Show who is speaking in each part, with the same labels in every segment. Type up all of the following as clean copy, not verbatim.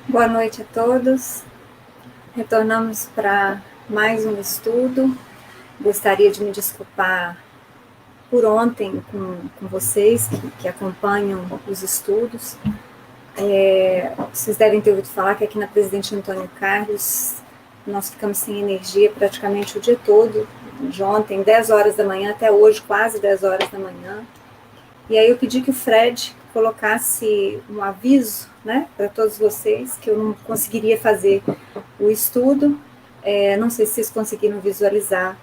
Speaker 1: Boa noite a todos. Retornamos para mais um estudo. Gostaria de me desculpar por ontem com vocês que acompanham os estudos. Vocês devem ter ouvido falar que aqui na Presidente Antônio Carlos nós ficamos sem energia praticamente o dia todo, de ontem, 10 horas da manhã, até hoje, quase 10 horas da manhã. E aí eu pedi que o Fred colocasse um aviso, né, para todos vocês, que eu não conseguiria fazer o estudo. Não sei se vocês conseguiram visualizar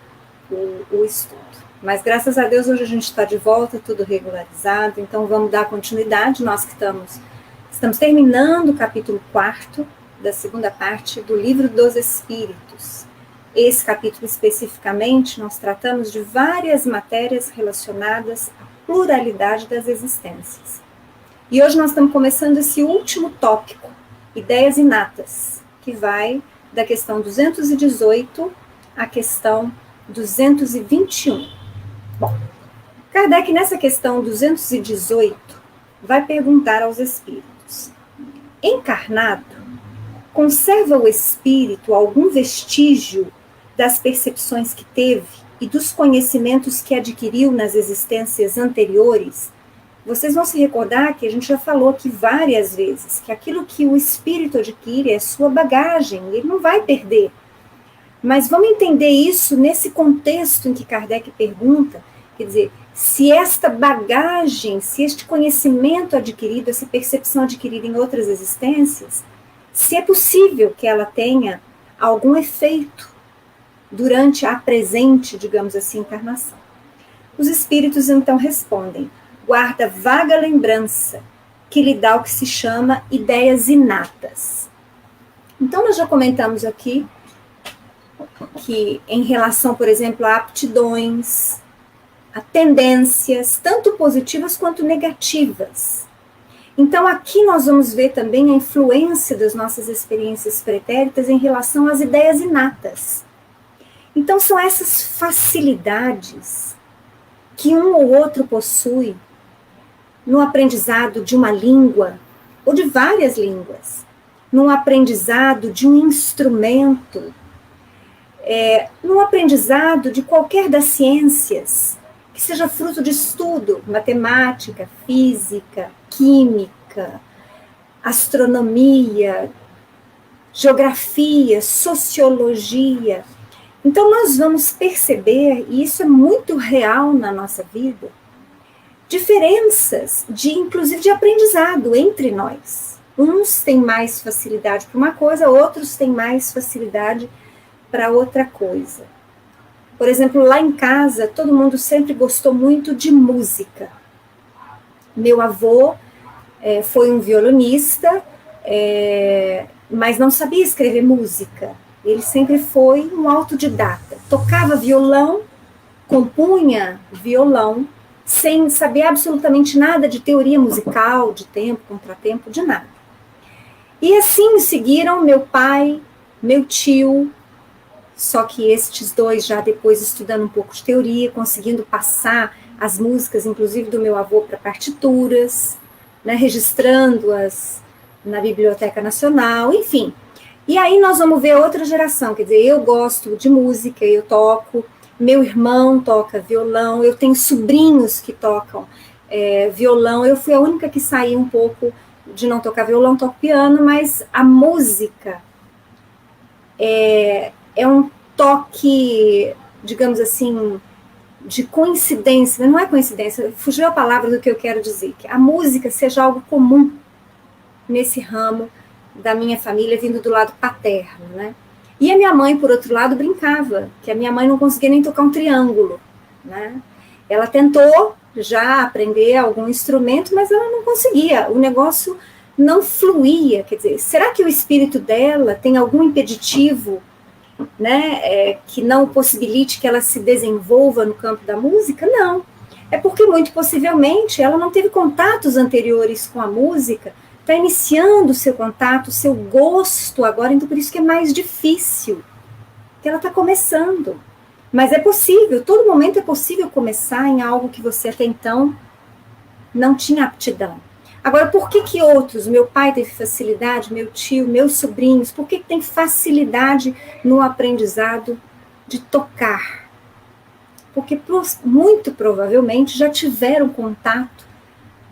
Speaker 1: o estudo. Mas graças a Deus hoje a gente está de volta, tudo regularizado, então vamos dar continuidade. Nós que estamos terminando o capítulo 4 da segunda parte do Livro dos Espíritos. Esse capítulo especificamente, nós tratamos de várias matérias relacionadas à pluralidade das existências. E hoje nós estamos começando esse último tópico, ideias inatas, que vai da questão 218 à questão 221. Bom, Kardec, nessa questão 218, vai perguntar aos espíritos: encarnado, conserva o espírito algum vestígio das percepções que teve e dos conhecimentos que adquiriu nas existências anteriores? Vocês vão se recordar que a gente já falou aqui várias vezes que aquilo que o espírito adquire é sua bagagem, ele não vai perder. Mas vamos entender isso nesse contexto em que Kardec pergunta, quer dizer, se esta bagagem, se este conhecimento adquirido, essa percepção adquirida em outras existências, se é possível que ela tenha algum efeito durante a presente, digamos assim, encarnação. Os espíritos então respondem: guarda vaga lembrança, que lhe dá o que se chama ideias inatas. Então, nós já comentamos aqui que, em relação, por exemplo, a aptidões, a tendências, tanto positivas quanto negativas. Então, aqui nós vamos ver também a influência das nossas experiências pretéritas em relação às ideias inatas. Então, são essas facilidades que um ou outro possui no aprendizado de uma língua, ou de várias línguas, no aprendizado de um instrumento, no aprendizado de qualquer das ciências, que seja fruto de estudo, matemática, física, química, astronomia, geografia, sociologia. Então nós vamos perceber, e isso é muito real na nossa vida, diferenças inclusive de aprendizado entre nós. Uns têm mais facilidade para uma coisa, outros têm mais facilidade para outra coisa. Por exemplo, lá em casa, todo mundo sempre gostou muito de música. Meu avô foi um violonista, mas não sabia escrever música. Ele sempre foi um autodidata. Tocava violão, compunha violão, sem saber absolutamente nada de teoria musical, de tempo, contratempo, de nada. E assim seguiram meu pai, meu tio, só que estes dois já depois estudando um pouco de teoria, conseguindo passar as músicas, inclusive do meu avô, para partituras, né, registrando-as na Biblioteca Nacional, enfim. E aí nós vamos ver outra geração, quer dizer, eu gosto de música, eu toco, meu irmão toca violão, eu tenho sobrinhos que tocam violão, eu fui a única que saí um pouco de não tocar violão, toco piano, mas a música é um toque, digamos assim, de coincidência, não é coincidência, fugiu a palavra do que eu quero dizer, que a música seja algo comum nesse ramo da minha família, vindo do lado paterno, né? E a minha mãe, por outro lado, brincava, que a minha mãe não conseguia nem tocar um triângulo, né? Ela tentou já aprender algum instrumento, mas ela não conseguia, o negócio não fluía, quer dizer, será que o espírito dela tem algum impeditivo, né, que não possibilite que ela se desenvolva no campo da música? Não, é porque muito possivelmente ela não teve contatos anteriores com a música, está iniciando o seu contato, o seu gosto agora, então por isso que é mais difícil, que ela está começando. Mas é possível, todo momento é possível começar em algo que você até então não tinha aptidão. Agora, por que outros, meu pai teve facilidade, meu tio, meus sobrinhos, por que tem facilidade no aprendizado de tocar? Porque muito provavelmente já tiveram contato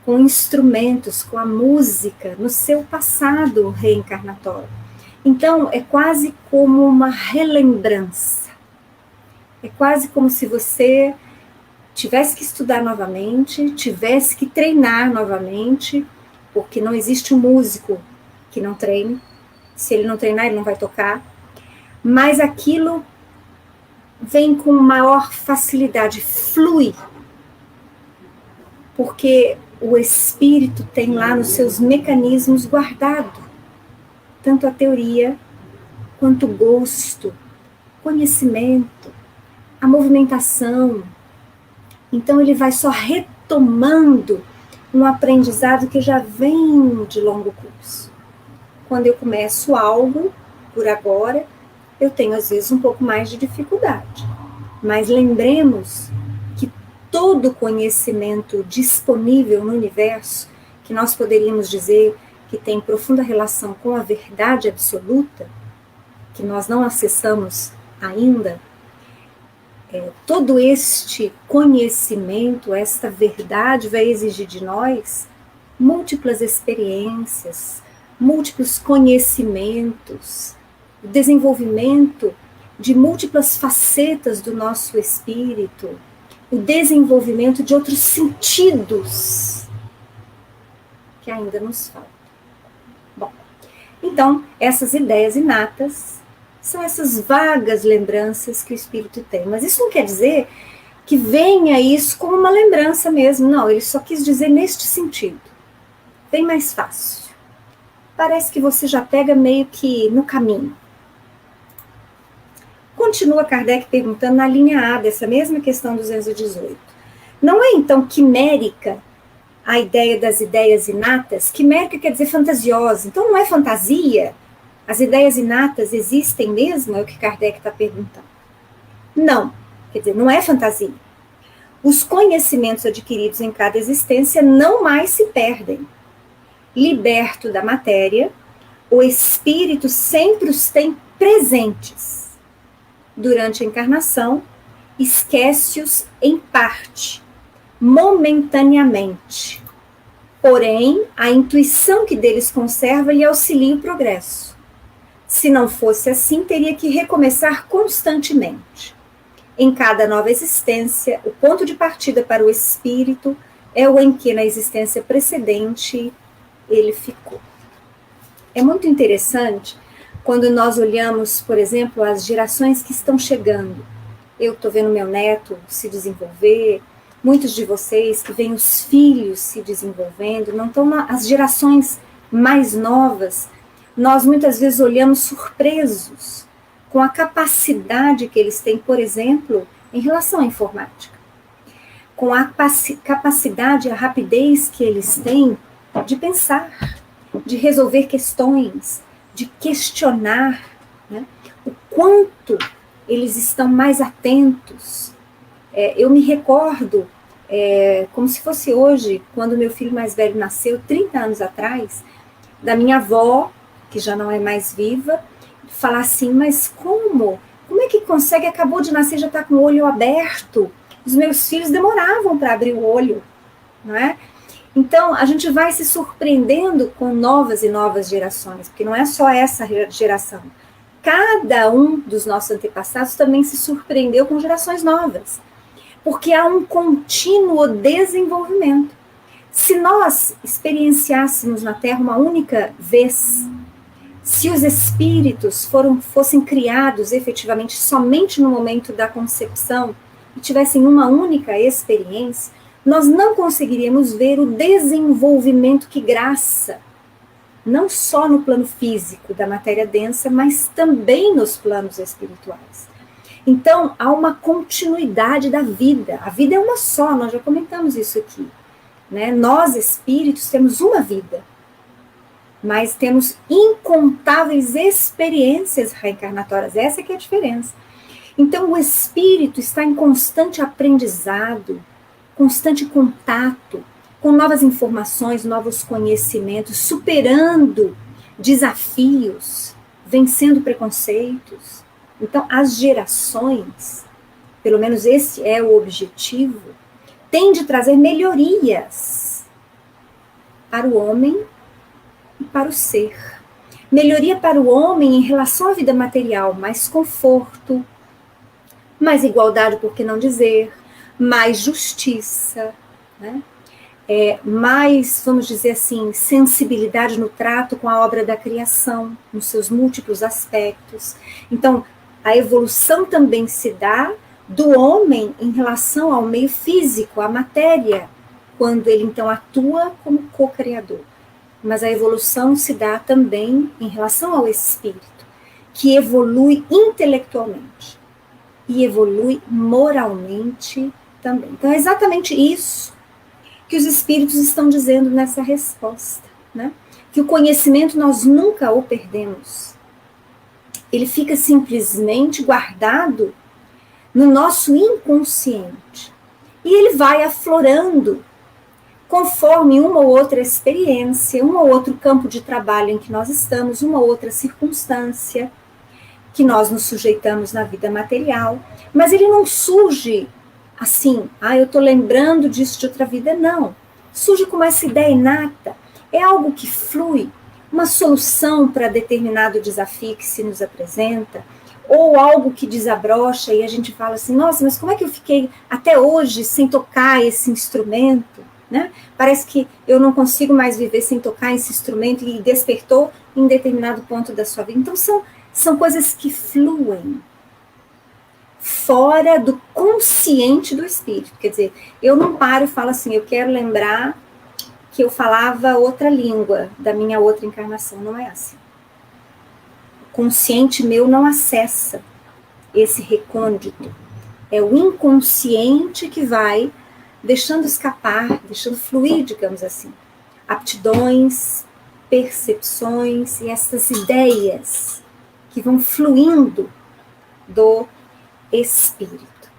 Speaker 1: com instrumentos, com a música, no seu passado reencarnatório. Então, é quase como uma relembrança. É quase como se você tivesse que estudar novamente, tivesse que treinar novamente, porque não existe um músico que não treine. Se ele não treinar, ele não vai tocar. Mas aquilo vem com maior facilidade, flui. Porque o espírito tem lá nos seus mecanismos guardado tanto a teoria quanto o gosto, conhecimento, a movimentação. Então ele vai só retomando um aprendizado que já vem de longo curso. Quando eu começo algo, por agora, eu tenho às vezes um pouco mais de dificuldade. Mas lembremos que todo conhecimento disponível no universo, que nós poderíamos dizer que tem profunda relação com a verdade absoluta, que nós não acessamos ainda, todo este conhecimento, esta verdade vai exigir de nós múltiplas experiências, múltiplos conhecimentos, o desenvolvimento de múltiplas facetas do nosso espírito, o desenvolvimento de outros sentidos que ainda nos faltam. Bom, então, essas ideias inatas são essas vagas lembranças que o espírito tem. Mas isso não quer dizer que venha isso como uma lembrança mesmo. Não, ele só quis dizer neste sentido. Bem mais fácil. Parece que você já pega meio que no caminho. Continua Kardec perguntando na linha A dessa mesma questão 218. Não é então quimérica a ideia das ideias inatas? Quimérica quer dizer fantasiosa. Então não é fantasia? As ideias inatas existem mesmo? É o que Kardec está perguntando. Não. Quer dizer, não é fantasia. Os conhecimentos adquiridos em cada existência não mais se perdem. Liberto da matéria, o espírito sempre os tem presentes. Durante a encarnação, esquece-os em parte, momentaneamente. Porém, a intuição que deles conserva lhe auxilia o progresso. Se não fosse assim, teria que recomeçar constantemente. Em cada nova existência, o ponto de partida para o espírito é o em que na existência precedente ele ficou. É muito interessante quando nós olhamos, por exemplo, as gerações que estão chegando. Eu estou vendo meu neto se desenvolver, muitos de vocês que veem os filhos se desenvolvendo, não estão as gerações mais novas. Nós muitas vezes olhamos surpresos com a capacidade que eles têm, por exemplo, em relação à informática. Com a capacidade, a rapidez que eles têm de pensar, de resolver questões, de questionar, né? O quanto eles estão mais atentos. Eu me recordo, como se fosse hoje, quando meu filho mais velho nasceu, 30 anos atrás, da minha avó, que já não é mais viva, falar assim, mas como? Como é que consegue? Acabou de nascer, já está com o olho aberto. Os meus filhos demoravam para abrir o olho, não é? Então, a gente vai se surpreendendo com novas e novas gerações, porque não é só essa geração. Cada um dos nossos antepassados também se surpreendeu com gerações novas, porque há um contínuo desenvolvimento. Se nós experienciássemos na Terra uma única vez, se os espíritos fossem criados efetivamente somente no momento da concepção e tivessem uma única experiência, nós não conseguiríamos ver o desenvolvimento que graça, não só no plano físico da matéria densa, mas também nos planos espirituais. Então, há uma continuidade da vida. A vida é uma só, nós já comentamos isso aqui, né? Nós, espíritos, temos uma vida, mas temos incontáveis experiências reencarnatórias. Essa que é a diferença. Então, o espírito está em constante aprendizado, constante contato com novas informações, novos conhecimentos, superando desafios, vencendo preconceitos. Então, as gerações, pelo menos esse é o objetivo, tem de trazer melhorias para o homem e para o ser. Melhoria para o homem em relação à vida material, mais conforto, mais igualdade, por que não dizer, mais justiça, né? Mais, vamos dizer assim, sensibilidade no trato com a obra da criação, nos seus múltiplos aspectos. Então, a evolução também se dá do homem em relação ao meio físico, à matéria, quando ele então atua como co-criador. Mas a evolução se dá também em relação ao espírito, que evolui intelectualmente e evolui moralmente também. Então, é exatamente isso que os espíritos estão dizendo nessa resposta, né? Que o conhecimento nós nunca o perdemos. Ele fica simplesmente guardado no nosso inconsciente. E ele vai aflorando conforme uma ou outra experiência, um ou outro campo de trabalho em que nós estamos, uma ou outra circunstância que nós nos sujeitamos na vida material. Mas ele não surge assim, eu estou lembrando disso de outra vida, não. Surge como essa ideia inata, é algo que flui, uma solução para determinado desafio que se nos apresenta, ou algo que desabrocha e a gente fala assim, nossa, mas como é que eu fiquei até hoje sem tocar esse instrumento? Né? Parece que eu não consigo mais viver sem tocar esse instrumento e despertou em determinado ponto da sua vida. Então são coisas que fluem fora do consciente do espírito. Quer dizer, eu não paro e falo assim, eu quero lembrar que eu falava outra língua da minha outra encarnação. Não é assim. O consciente meu não acessa esse recôndito. É o inconsciente que vai deixando escapar, deixando fluir, digamos assim, aptidões, percepções e essas ideias que vão fluindo do espírito.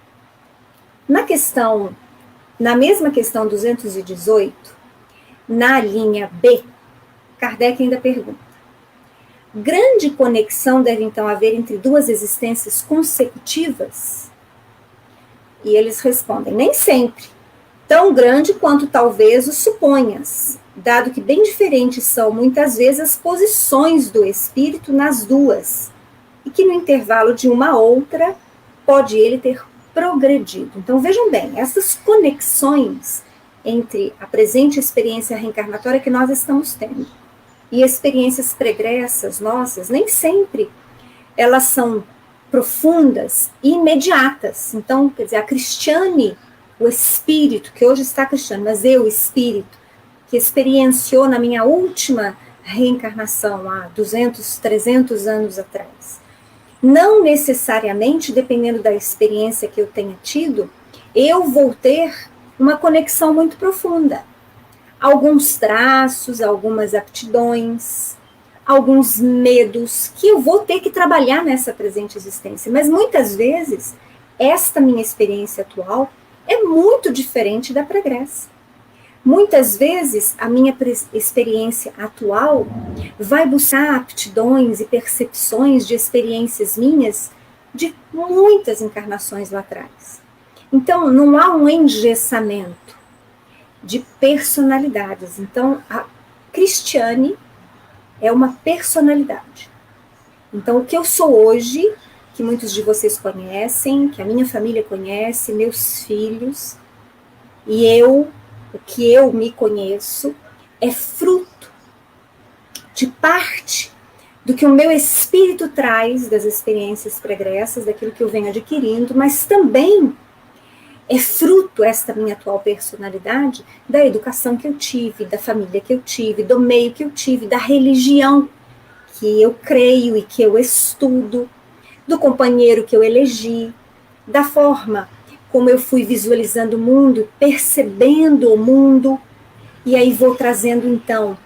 Speaker 1: Na mesma questão 218, na linha B, Kardec ainda pergunta: grande conexão deve então haver entre duas existências consecutivas? E eles respondem: nem sempre, tão grande quanto talvez o suponhas, dado que bem diferentes são muitas vezes as posições do espírito nas duas, e que no intervalo de uma a outra pode ele ter progredido. Então vejam bem, essas conexões entre a presente experiência reencarnatória que nós estamos tendo e experiências pregressas nossas, nem sempre elas são profundas e imediatas. Então, quer dizer, a Cristiane, o espírito, que hoje está Cristiane, mas eu, o espírito, que experienciou na minha última reencarnação, há 200, 300 anos atrás, não necessariamente, dependendo da experiência que eu tenha tido, eu vou ter uma conexão muito profunda. Alguns traços, algumas aptidões, alguns medos que eu vou ter que trabalhar nessa presente existência. Mas muitas vezes, esta minha experiência atual é muito diferente da pregressa. Muitas vezes, a minha experiência atual vai buscar aptidões e percepções de experiências minhas de muitas encarnações lá atrás. Então, não há um engessamento de personalidades. Então, a Cristiane é uma personalidade. Então, o que eu sou hoje, que muitos de vocês conhecem, que a minha família conhece, meus filhos, e o que eu me conheço, é fruto de parte do que o meu espírito traz das experiências pregressas, daquilo que eu venho adquirindo, mas também é fruto, esta minha atual personalidade, da educação que eu tive, da família que eu tive, do meio que eu tive, da religião que eu creio e que eu estudo, do companheiro que eu elegi, da forma como eu fui visualizando o mundo, percebendo o mundo, e aí vou trazendo, então,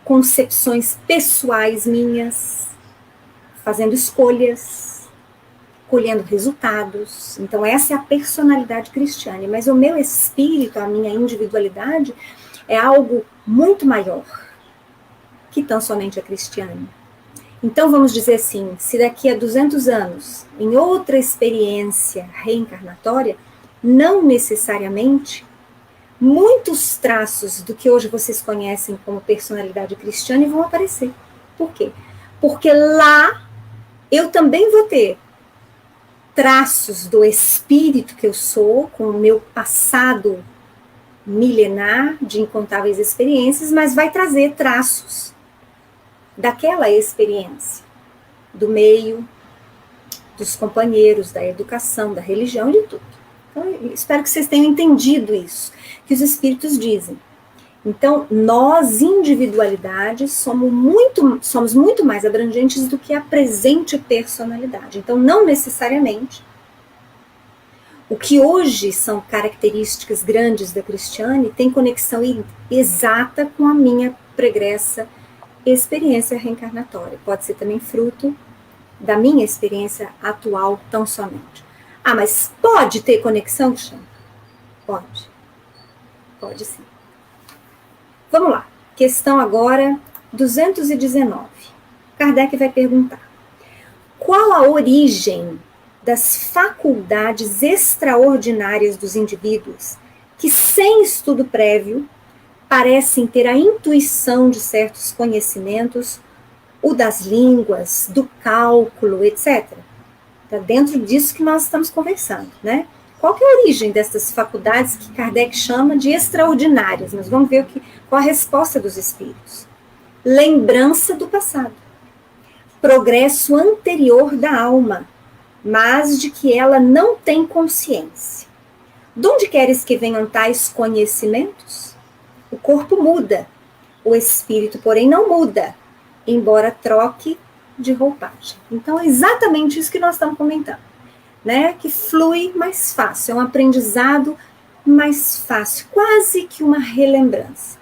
Speaker 1: concepções pessoais minhas, fazendo escolhas, colhendo resultados. Então, essa é a personalidade cristiana. Mas o meu espírito, a minha individualidade, é algo muito maior que tão somente a cristiana. Então, vamos dizer assim, se daqui a 200 anos, em outra experiência reencarnatória, não necessariamente, muitos traços do que hoje vocês conhecem como personalidade cristiana vão aparecer. Por quê? Porque lá eu também vou ter traços do espírito que eu sou, com o meu passado milenar de incontáveis experiências, mas vai trazer traços daquela experiência, do meio, dos companheiros, da educação, da religião, de tudo. Então, espero que vocês tenham entendido isso, que os espíritos dizem. Então, nós, individualidades, somos muito mais abrangentes do que a presente personalidade. Então, não necessariamente o que hoje são características grandes da Cristiane tem conexão exata com a minha pregressa experiência reencarnatória. Pode ser também fruto da minha experiência atual tão somente. Ah, mas pode ter conexão, Cristiane? Pode. Pode sim. Vamos lá. Questão agora 219. Kardec vai perguntar: qual a origem das faculdades extraordinárias dos indivíduos que, sem estudo prévio, parecem ter a intuição de certos conhecimentos, o das línguas, do cálculo, etc. Está dentro disso que nós estamos conversando, né? Qual que é a origem dessas faculdades que Kardec chama de extraordinárias? Nós vamos ver qual a resposta dos espíritos. Lembrança do passado. Progresso anterior da alma, mas de que ela não tem consciência. De onde queres que venham tais conhecimentos? O corpo muda, o espírito, porém, não muda, embora troque de roupagem. Então, é exatamente isso que nós estamos comentando, né? Que flui mais fácil, é um aprendizado mais fácil, quase que uma relembrança.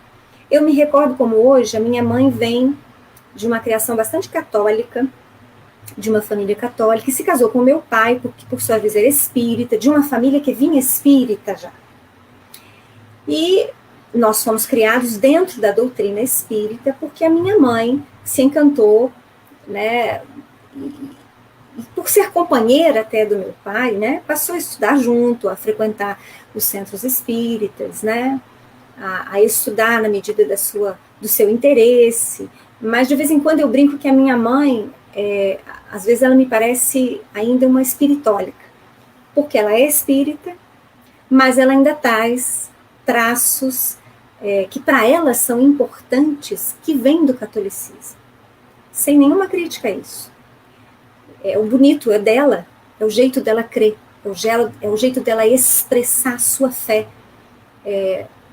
Speaker 1: Eu me recordo como hoje, a minha mãe vem de uma criação bastante católica, de uma família católica, e se casou com meu pai, porque por sua vez era espírita, de uma família que vinha espírita já. E nós fomos criados dentro da doutrina espírita, porque a minha mãe se encantou, né, e por ser companheira até do meu pai, né, passou a estudar junto, a frequentar os centros espíritas, né, a estudar na medida do seu interesse. Mas de vez em quando eu brinco que a minha mãe, às vezes ela me parece ainda uma espiritólica, porque ela é espírita, mas ela ainda traz traços que para ela são importantes, que vêm do catolicismo. Sem nenhuma crítica a isso. O bonito é dela, é o jeito dela crer, é o jeito dela expressar a sua fé.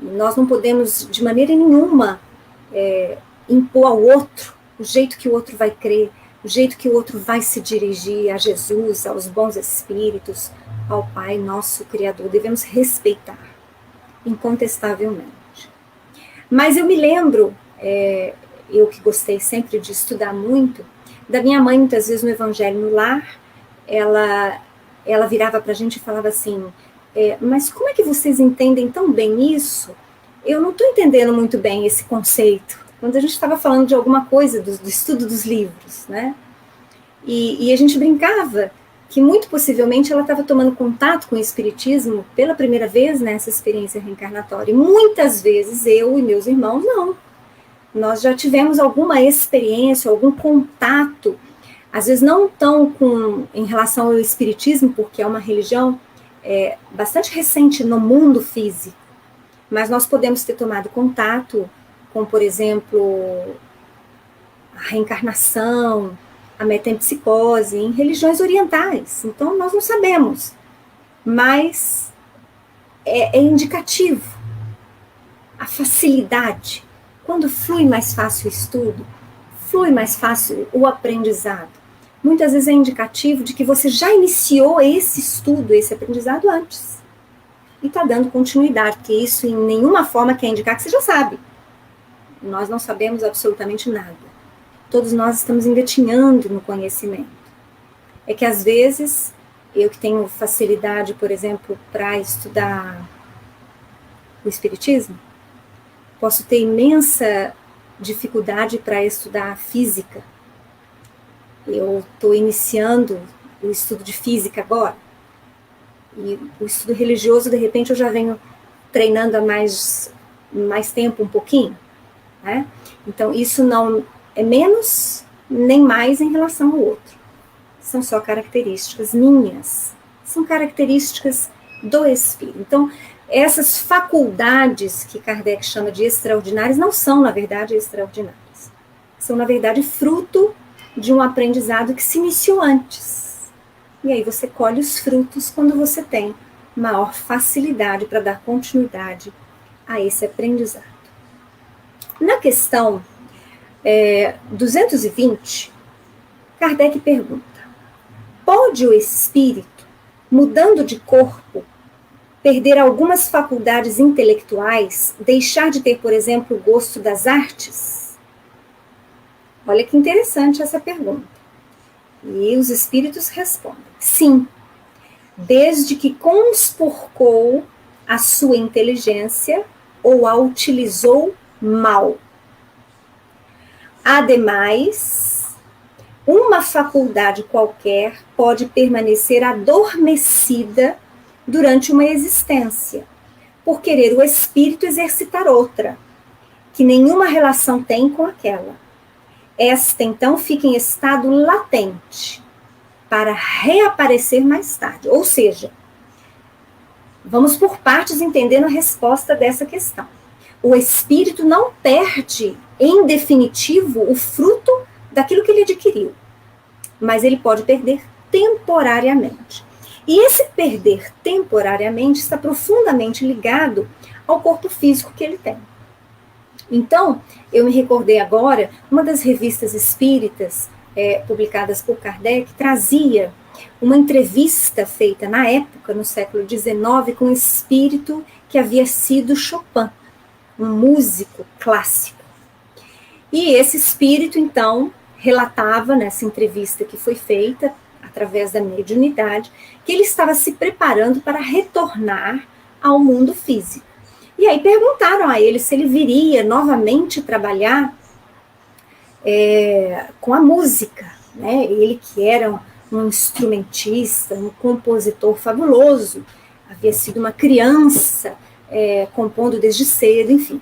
Speaker 1: Nós não podemos, de maneira nenhuma, impor ao outro o jeito que o outro vai crer, o jeito que o outro vai se dirigir a Jesus, aos bons espíritos, ao Pai, nosso Criador. Devemos respeitar, incontestavelmente. Mas eu me lembro, eu que gostei sempre de estudar muito, da minha mãe, muitas vezes no Evangelho no Lar, ela virava para a gente e falava assim, mas como é que vocês entendem tão bem isso? Eu não estou entendendo muito bem esse conceito. Quando a gente estava falando de alguma coisa, do estudo dos livros, né? E a gente brincava que muito possivelmente ela estava tomando contato com o espiritismo pela primeira vez nessa experiência reencarnatória. E muitas vezes eu e meus irmãos não. Nós já tivemos alguma experiência, algum contato, às vezes não tão em relação ao espiritismo, porque é uma religião bastante recente no mundo físico, mas nós podemos ter tomado contato com, por exemplo, a reencarnação, a metempsicose, em religiões orientais. Então, nós não sabemos, mas é indicativo a facilidade. Quando flui mais fácil o estudo, flui mais fácil o aprendizado. Muitas vezes é indicativo de que você já iniciou esse estudo, esse aprendizado antes. E está dando continuidade, porque isso em nenhuma forma quer indicar que você já sabe. Nós não sabemos absolutamente nada. Todos nós estamos engatinhando no conhecimento. É que às vezes Eu que tenho facilidade, por exemplo, para estudar o espiritismo, posso ter imensa dificuldade para estudar física. Eu estou iniciando o estudo de física agora, e o estudo religioso, de repente, eu já venho treinando há mais tempo, um pouquinho, né? Então, isso não é menos nem mais em relação ao outro. São só características minhas, são características do espírito. Então, essas faculdades que Kardec chama de extraordinárias não são, na verdade, extraordinárias. São, na verdade, fruto de um aprendizado que se iniciou antes. E aí você colhe os frutos quando você tem maior facilidade para dar continuidade a esse aprendizado. Na questão 220, Kardec pergunta: pode o espírito, mudando de corpo, perder algumas faculdades intelectuais, deixar de ter, por exemplo, o gosto das artes? Olha que interessante essa pergunta. E os espíritos respondem: sim, desde que conspurcou a sua inteligência ou a utilizou mal. Ademais, uma faculdade qualquer pode permanecer adormecida durante uma existência, por querer o espírito exercitar outra, que nenhuma relação tem com aquela. Esta, então, fica em estado latente, para reaparecer mais tarde. Ou seja, vamos por partes entendendo a resposta dessa questão. O espírito não perde, em definitivo, o fruto daquilo que ele adquiriu, mas ele pode perder temporariamente. E esse perder temporariamente está profundamente ligado ao corpo físico que ele tem. Então, eu me recordei agora, uma das revistas espíritas publicadas por Kardec trazia uma entrevista feita na época, no século XIX, com um espírito que havia sido Chopin, um músico clássico. E esse espírito, então, relatava nessa entrevista que foi feita, através da mediunidade, que ele estava se preparando para retornar ao mundo físico. E aí perguntaram a ele se ele viria novamente trabalhar com a música, né? Ele que era um instrumentista, um compositor fabuloso, havia sido uma criança compondo desde cedo, enfim.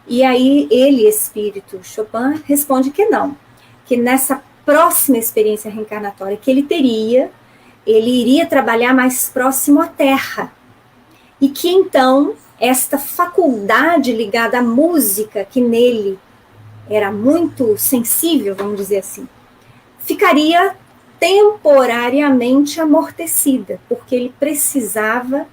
Speaker 1: E aí ele, espírito Chopin, responde que não, que nessa próxima experiência reencarnatória que ele teria, ele iria trabalhar mais próximo à Terra, e que então esta faculdade ligada à música, que nele era muito sensível, vamos dizer assim, ficaria temporariamente amortecida, porque ele precisava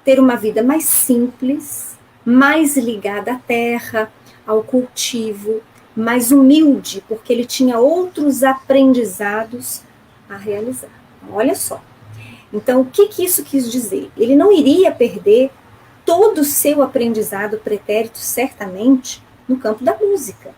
Speaker 1: ter uma vida mais simples, mais ligada à terra, ao cultivo, mais humilde, porque ele tinha outros aprendizados a realizar. Olha só. Então, o que isso quis dizer? Ele não iria perder todo o seu aprendizado pretérito, certamente, no campo da música.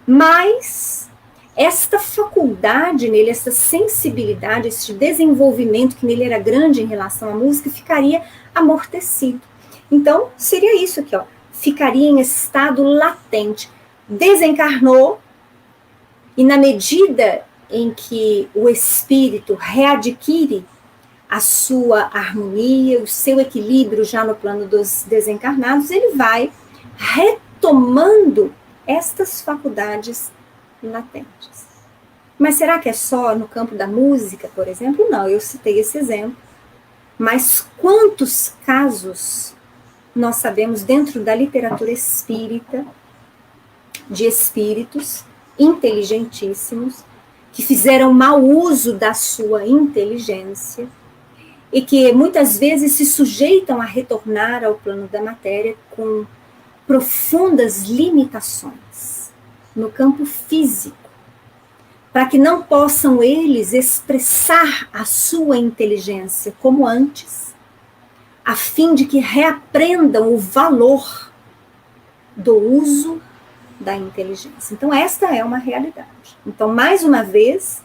Speaker 1: Mas esta faculdade nele, essa sensibilidade, esse desenvolvimento que nele era grande em relação à música, ficaria amortecido. Então, seria isso aqui, ó, ficaria em estado latente. Desencarnou, e na medida em que o espírito readquire a sua harmonia, o seu equilíbrio já no plano dos desencarnados, ele vai retomando estas faculdades latentes. Mas será que é só no campo da música, por exemplo? Não, eu citei esse exemplo. Mas quantos casos nós sabemos dentro da literatura espírita, de espíritos inteligentíssimos, que fizeram mau uso da sua inteligência e que muitas vezes se sujeitam a retornar ao plano da matéria com profundas limitações no campo físico, para que não possam eles expressar a sua inteligência como antes, a fim de que reaprendam o valor do uso da inteligência. Então, esta é uma realidade. Então, mais uma vez,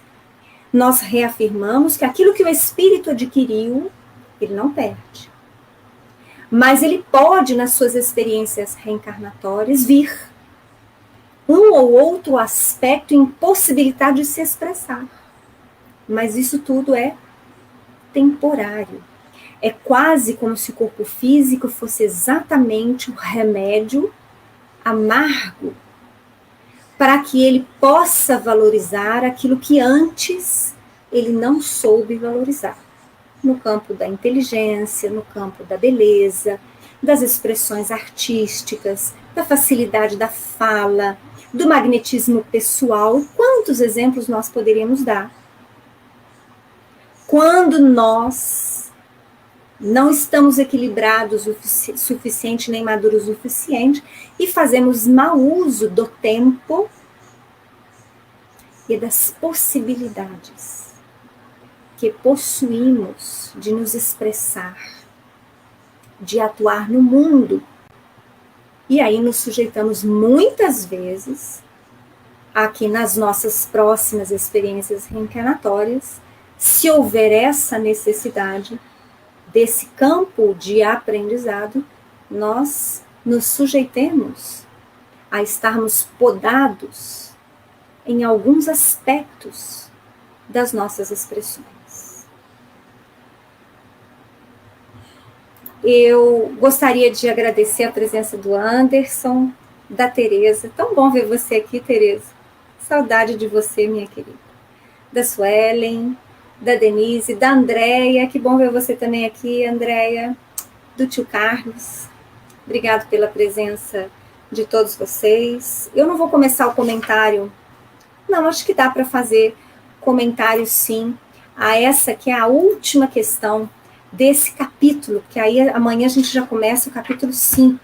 Speaker 1: nós reafirmamos que aquilo que o espírito adquiriu, ele não perde. Mas ele pode, nas suas experiências reencarnatórias, vir um ou outro aspecto impossibilitado de se expressar. Mas isso tudo é temporário. É quase como se o corpo físico fosse exatamente o remédio amargo para que ele possa valorizar aquilo que antes ele não soube valorizar. No campo da inteligência, no campo da beleza, das expressões artísticas, da facilidade da fala, do magnetismo pessoal. Quantos exemplos nós poderíamos dar? Quando nós não estamos equilibrados o suficiente, nem maduros o suficiente, e fazemos mau uso do tempo e das possibilidades que possuímos de nos expressar, de atuar no mundo. E aí nos sujeitamos muitas vezes a que nas nossas próximas experiências reencarnatórias, se houver essa necessidade desse campo de aprendizado, nós nos sujeitemos a estarmos podados em alguns aspectos das nossas expressões. Eu gostaria de agradecer a presença do Anderson, da Tereza. Tão bom ver você aqui, Tereza. Saudade de você, minha querida. Da Suelen, da Denise, da Andréia. Que bom ver você também aqui, Andréia. Do tio Carlos. Obrigado pela presença de todos vocês. Eu não vou começar o comentário. Não, acho que dá para fazer comentário, sim, a essa que é a última questão desse capítulo, que aí amanhã a gente já começa o capítulo 5.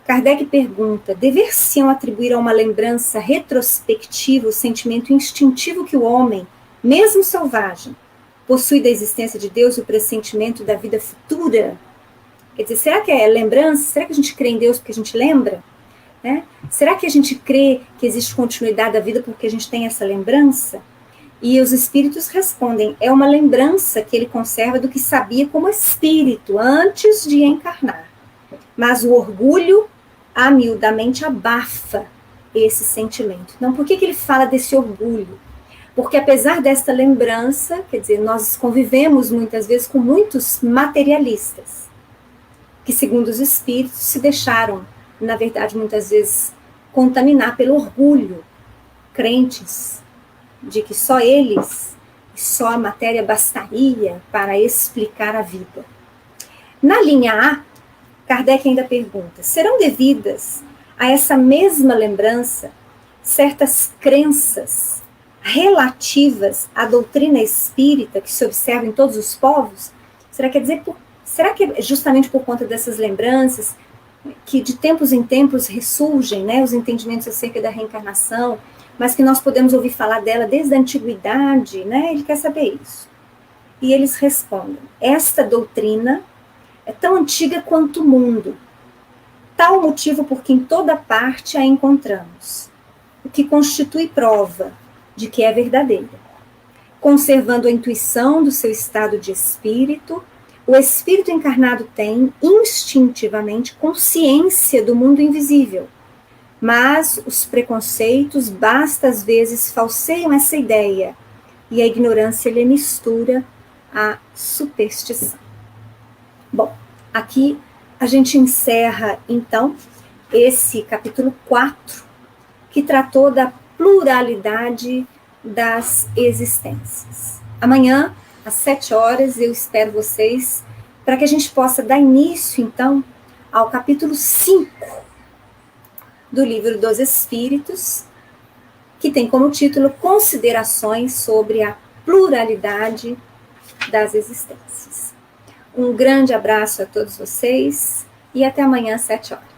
Speaker 1: Kardec pergunta: dever-se-ão atribuir a uma lembrança retrospectiva o sentimento instintivo que o homem, mesmo selvagem, possui da existência de Deus e o pressentimento da vida futura? Quer dizer, será que é lembrança? Será que a gente crê em Deus porque a gente lembra? Né? Será que a gente crê que existe continuidade da vida porque a gente tem essa lembrança? E os espíritos respondem: é uma lembrança que ele conserva do que sabia como espírito antes de encarnar. Mas o orgulho amiudamente abafa esse sentimento. Então, por que ele fala desse orgulho? Porque apesar desta lembrança, quer dizer, nós convivemos muitas vezes com muitos materialistas, que segundo os espíritos se deixaram, na verdade, muitas vezes, contaminar pelo orgulho, crentes de que só eles, só a matéria bastaria para explicar a vida. Na linha A, Kardec ainda pergunta: serão devidas a essa mesma lembrança certas crenças relativas à doutrina espírita que se observa em todos os povos? Será que é justamente por conta dessas lembranças que de tempos em tempos ressurgem, né, os entendimentos acerca da reencarnação, mas que nós podemos ouvir falar dela desde a antiguidade, né? Ele quer saber isso. E eles respondem: esta doutrina é tão antiga quanto o mundo, tal motivo porque em toda parte a encontramos, o que constitui prova de que é verdadeira. Conservando a intuição do seu estado de espírito, o espírito encarnado tem instintivamente consciência do mundo invisível, mas os preconceitos, às vezes, falseiam essa ideia, e a ignorância lhe mistura a superstição. Bom, aqui a gente encerra, então, esse capítulo 4, que tratou da pluralidade das existências. Amanhã, às 7 horas, eu espero vocês para que a gente possa dar início, então, ao capítulo 5, do Livro dos Espíritos, que tem como título Considerações sobre a pluralidade das existências. Um grande abraço a todos vocês e até amanhã às 7 horas.